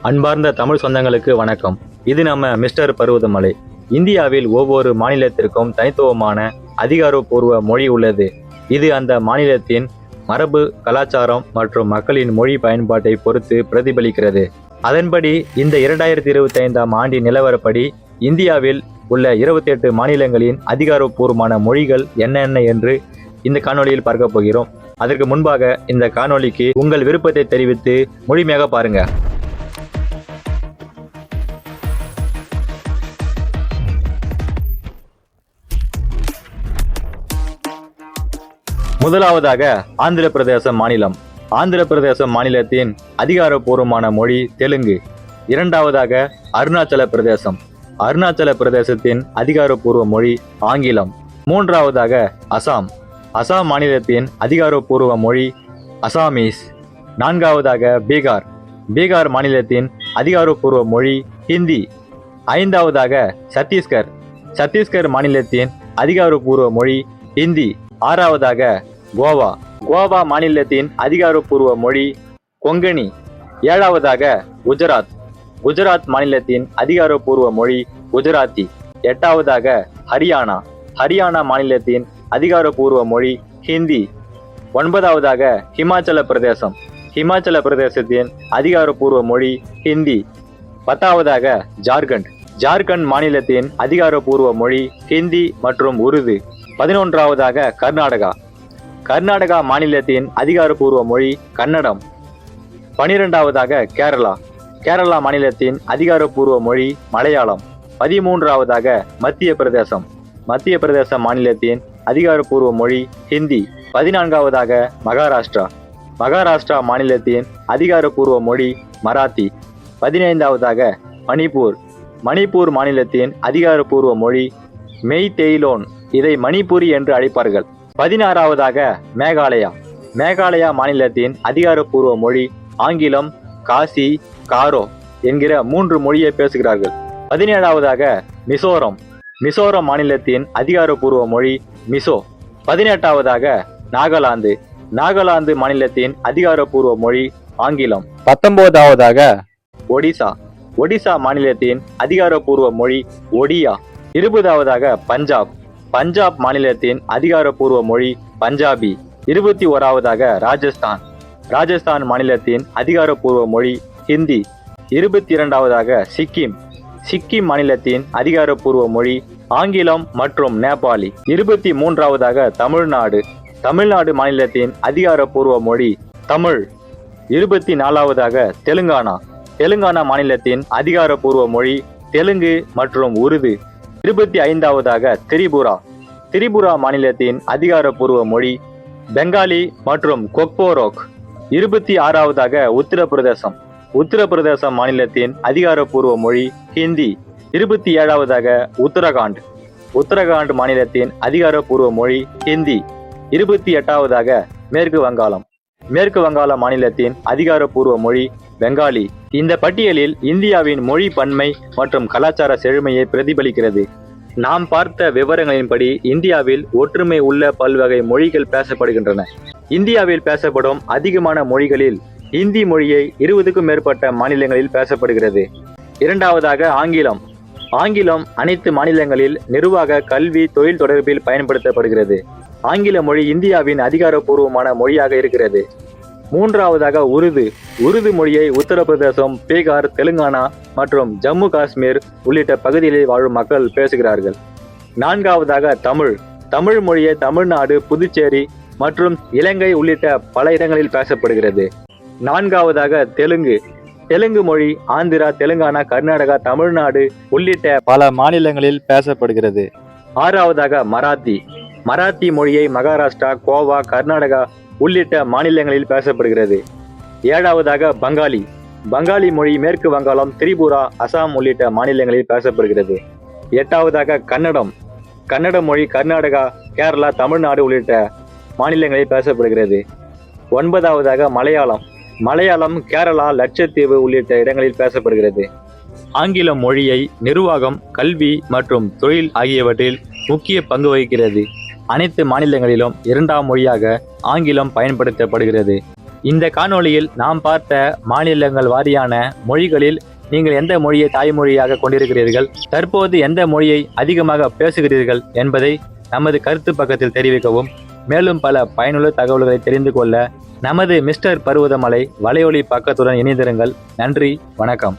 அன்பார்ந்த தமிழ் சொந்தங்களுக்கு வணக்கம். இது நம்ம மிஸ்டர் பருவதமலை. இந்தியாவில் ஒவ்வொரு மாநிலத்திற்கும் தனித்துவமான அதிகாரப்பூர்வ மொழி உள்ளது. இது அந்த மாநிலத்தின் மரபு, கலாச்சாரம் மற்றும் மக்களின் மொழி பயன்பாட்டை பொறுத்து பிரதிபலிக்கிறது. அதன்படி இந்த 2025ஆம் ஆண்டின் நிலவரப்படி இந்தியாவில் உள்ள 28 மாநிலங்களின் அதிகாரப்பூர்வமான மொழிகள் என்னென்ன என்று இந்த காணொலியில் பார்க்க போகிறோம். அதற்கு முன்பாக இந்த காணொலிக்கு உங்கள் விருப்பத்தை தெரிவித்து முழுமையாக பாருங்க. முதலாவதாக ஆந்திர பிரதேச மாநிலம். ஆந்திர பிரதேச மாநிலத்தின் அதிகாரப்பூர்வமான மொழி தெலுங்கு. இரண்டாவதாக அருணாச்சல பிரதேசம். அருணாச்சல பிரதேசத்தின் அதிகாரப்பூர்வ மொழி ஆங்கிலம். மூன்றாவதாக அசாம். அசாம் மாநிலத்தின் அதிகாரப்பூர்வ மொழி அசாமீஸ். நான்காவதாக பீகார். பீகார் மாநிலத்தின் அதிகாரப்பூர்வ மொழி ஹிந்தி. ஐந்தாவதாக சத்தீஸ்கர். சத்தீஸ்கர் மாநிலத்தின் அதிகாரப்பூர்வ மொழி ஹிந்தி. ஆறாவதாக கோவா. கோவா மாநிலத்தின் அதிகாரப்பூர்வ மொழி கொங்கணி. ஏழாவதாக குஜராத். குஜராத் மாநிலத்தின் அதிகாரப்பூர்வ மொழி குஜராத்தி. எட்டாவதாக ஹரியானா. ஹரியானா மாநிலத்தின் அதிகாரப்பூர்வ மொழி ஹிந்தி. ஒன்பதாவதாக ஹிமாச்சல பிரதேசம். ஹிமாச்சல பிரதேசத்தின் அதிகாரப்பூர்வ மொழி ஹிந்தி. பத்தாவதாக ஜார்க்கண்ட். ஜார்க்கண்ட் மாநிலத்தின் அதிகாரப்பூர்வ மொழி ஹிந்தி மற்றும் உருது. 11ஆவதாக கர்நாடகா. கர்நாடகா மாநிலத்தின் அதிகாரப்பூர்வ மொழி கன்னடம். 12ஆவதாக கேரளா. கேரளா மாநிலத்தின் அதிகாரப்பூர்வ மொழி மலையாளம். 13ஆவதாக மத்திய பிரதேசம். மத்திய பிரதேச மாநிலத்தின் அதிகாரப்பூர்வ மொழி ஹிந்தி. 14ஆவதாக மகாராஷ்டிரா. மகாராஷ்டிரா மாநிலத்தின் அதிகாரப்பூர்வ மொழி மராத்தி. 15ஆவதாக மணிப்பூர். மணிப்பூர் மாநிலத்தின் அதிகாரப்பூர்வ மொழி மெய்தெய்லோன். இதை மணிப்புரி என்று அழைப்பார்கள். 16ஆவதாக மேகாலயா. மேகாலயா மாநிலத்தின் அதிகாரப்பூர்வ மொழி ஆங்கிலம், காசி, காரோ என்கிற 3 மொழியை பேசுகிறார்கள். 17ஆவதாக மிசோரம். மிசோரம் மாநிலத்தின் அதிகாரப்பூர்வ மொழி மிசோ. 18ஆவதாக நாகாலாந்து. நாகாலாந்து மாநிலத்தின் அதிகாரப்பூர்வ மொழி ஆங்கிலம். 19ஆவதாக ஒடிசா. ஒடிசா மாநிலத்தின் அதிகாரப்பூர்வ மொழி ஒடியா. 20ஆவதாக பஞ்சாப். பஞ்சாப் மாநிலத்தின் அதிகாரப்பூர்வ மொழி பஞ்சாபி. 21ஆவதாக ராஜஸ்தான். ராஜஸ்தான் மாநிலத்தின் அதிகாரப்பூர்வ மொழி ஹிந்தி. 22ஆவதாக சிக்கிம். சிக்கிம் மாநிலத்தின் அதிகாரப்பூர்வ மொழி ஆங்கிலம் மற்றும் நேபாளி. 23ஆவதாக தமிழ்நாடு. தமிழ்நாடு மாநிலத்தின் அதிகாரப்பூர்வ மொழி தமிழ். 24ஆவதாக தெலுங்கானா. தெலுங்கானா மாநிலத்தின் அதிகாரப்பூர்வ மொழி தெலுங்கு மற்றும் உருது. 25ஆவதாக திரிபுரா. திரிபுரா மாநிலத்தின் அதிகாரப்பூர்வ மொழி பெங்காலி மற்றும் கொக்போரோக். 26ஆவதாக உத்தரப்பிரதேசம். உத்தரப்பிரதேசம் மாநிலத்தின் அதிகாரப்பூர்வ மொழி ஹிந்தி. 27ஆவதாக உத்தரகாண்ட். உத்தரகாண்ட் மாநிலத்தின் அதிகாரப்பூர்வ மொழி ஹிந்தி. 28ஆவதாக மேற்கு வங்காளம். மேற்கு வங்காள மாநிலத்தின் அதிகாரப்பூர்வ மொழி பெங்காலி. இந்த பட்டியலில் இந்தியாவின் மொழி பன்மை மற்றும் கலாச்சார செழுமையை பிரதிபலிக்கிறது. நாம் பார்த்த விவரங்களின்படி இந்தியாவில் ஒற்றுமை உள்ள பல்வகை மொழிகள் பேசப்படுகின்றன. இந்தியாவில் பேசப்படும் அதிகமான மொழிகளில் இந்தி மொழியை 20க்கும் மேற்பட்ட மாநிலங்களில் பேசப்படுகிறது. இரண்டாவதாக ஆங்கிலம். ஆங்கிலம் அனைத்து மாநிலங்களில் நிர்வாக, கல்வி, தொழில் தொடர்பில் பயன்படுத்தப்படுகிறது. ஆங்கில மொழி இந்தியாவின் அதிகாரப்பூர்வமான மொழியாக இருக்கிறது. மூன்றாவதாக உருது. உருது மொழியை உத்தரப்பிரதேசம், பீகார், தெலுங்கானா மற்றும் ஜம்மு காஷ்மீர் உள்ளிட்ட பகுதிகளில் வாழும் மக்கள் பேசுகிறார்கள். நான்காவதாக தமிழ். தமிழ் மொழியை தமிழ்நாடு, புதுச்சேரி மற்றும் இலங்கை உள்ளிட்ட பல இடங்களில் பேசப்படுகிறது. நான்காவதாக தெலுங்கு. தெலுங்கு மொழி ஆந்திரா, தெலுங்கானா, கர்நாடகா, தமிழ்நாடு உள்ளிட்ட பல மாநிலங்களில் பேசப்படுகிறது. ஆறாவதாக மராத்தி. மராத்தி மொழியை மகாராஷ்டிரா, கோவா, கர்நாடகா உள்ளிட்ட மாநிலங்களில் பேசப்படுகிறது. ஏழாவதாக பங்காளி. பங்காளி மொழி மேற்கு வங்காளம், திரிபுரா, அசாம் உள்ளிட்ட மாநிலங்களில் பேசப்படுகிறது. எட்டாவதாக கன்னடம். கன்னட மொழி கர்நாடகா, கேரளா, தமிழ்நாடு உள்ளிட்ட மாநிலங்களில் பேசப்படுகிறது. 9ஆவதாக மலையாளம். மலையாளம் கேரளா, லட்சத்தீவு உள்ளிட்ட இடங்களில் பேசப்படுகிறது. ஆங்கில மொழியை நிர்வாகம், கல்வி மற்றும் தொழில் ஆகியவற்றில் முக்கிய பங்கு வகிக்கிறது. அனைத்து மாநிலங்களிலும் 2ஆம் மொழியாக ஆங்கிலம் பயன்படுத்தப்படுகிறது. இந்த காணொளியில் நாம் பார்த்த மாநிலங்கள் வாரியான மொழிகளில் நீங்கள் எந்த மொழியை தாய்மொழியாக கொண்டிருக்கிறீர்கள், தற்போது எந்த மொழியை அதிகமாக பேசுகிறீர்கள் என்பதை நமது கருத்து பக்கத்தில் தெரிவிக்கவும். மேலும் பல பயனுள்ள தகவல்களை தெரிந்து கொள்ள நமது மிஸ்டர் பர்வதமலை வலையொலி பக்கத்துடன் இணைந்திருங்கள். நன்றி, வணக்கம்.